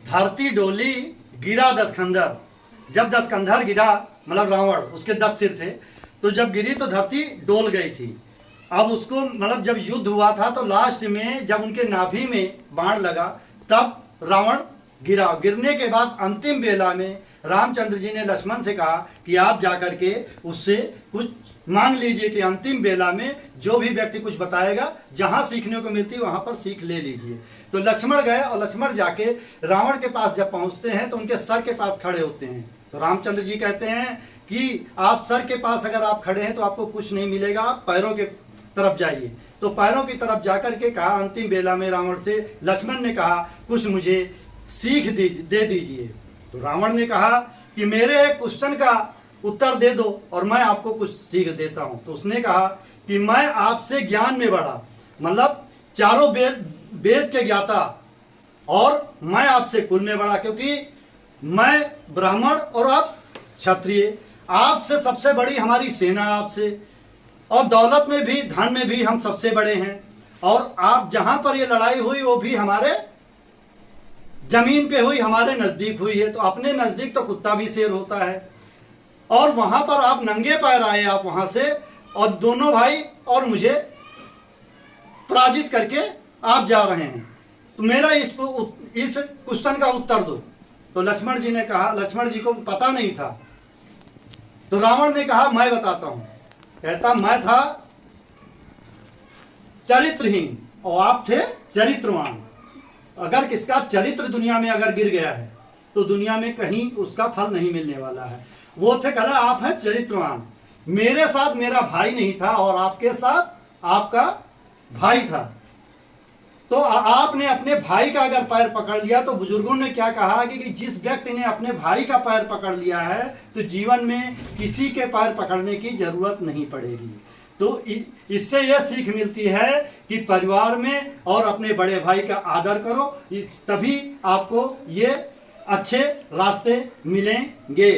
धरती डोली गिरा दसकंधर। जब दसकंधर गिरा, मतलब रावण, उसके 10 सिर थे, तो जब गिरी तो धरती डोल गई थी। अब उसको मतलब जब युद्ध हुआ था तो लास्ट में जब उनके नाभि में बाण लगा तब रावण गिरा। गिरने के बाद अंतिम बेला में रामचंद्र जी ने लक्ष्मण से कहा कि आप जाकर के उससे कुछ मांग लीजिए कि अंतिम बेला में जो भी व्यक्ति कुछ बताएगा, जहां सीखने को मिलती वहां पर सीख ले लीजिए। तो लक्ष्मण गए और लक्ष्मण जाके रावण के पास जब पहुंचते हैं तो उनके सर के पास खड़े होते हैं। तो रामचंद्र जी कहते हैं कि आप सर के पास अगर आप खड़े हैं तो आपको कुछ नहीं मिलेगा, आप पैरों के तरफ जाइए। तो पैरों की तरफ जाकर के कहा, अंतिम बेला में रावण से लक्ष्मण ने कहा कुछ मुझे सीख दे दीजिए। तो रावण ने कहा कि मेरे एक क्वेश्चन का उत्तर दे दो और मैं आपको कुछ सीख देता हूं। तो उसने कहा कि मैं आपसे ज्ञान में बड़ा, मतलब चारों वेद के ज्ञाता, और मैं आपसे कुल में बड़ा, क्योंकि मैं ब्राह्मण और आप क्षत्रिय, आपसे सबसे बड़ी हमारी सेना आपसे, और दौलत में भी धन में भी हम सबसे बड़े हैं। और आप जहां पर ये लड़ाई हुई वो भी हमारे जमीन पे हुई, हमारे नजदीक हुई है। तो अपने नजदीक तो कुत्ता भी शेर होता है, और वहां पर आप नंगे पैर आए, आप वहां से, और दोनों भाई और मुझे पराजित करके आप जा रहे हैं। तो मेरा इस क्वेश्चन का उत्तर दो। तो लक्ष्मण जी ने कहा, लक्ष्मण जी को पता नहीं था। तो रावण ने कहा मैं बताता हूं। कहता मैं था चरित्रहीन और आप थे चरित्रवान। अगर किसका चरित्र दुनिया में अगर गिर गया है तो दुनिया में कहीं उसका फल नहीं मिलने वाला है। वो थे, कहा आप हैं चरित्रवान, मेरे साथ मेरा भाई नहीं था और आपके साथ आपका भाई था। तो आपने अपने भाई का अगर पैर पकड़ लिया, तो बुजुर्गों ने क्या कहा कि जिस व्यक्ति ने अपने भाई का पैर पकड़ लिया है तो जीवन में किसी के पैर पकड़ने की जरूरत नहीं पड़ेगी। तो इससे यह सीख मिलती है कि परिवार में और अपने बड़े भाई का आदर करो, तभी आपको ये अच्छे रास्ते मिलेंगे।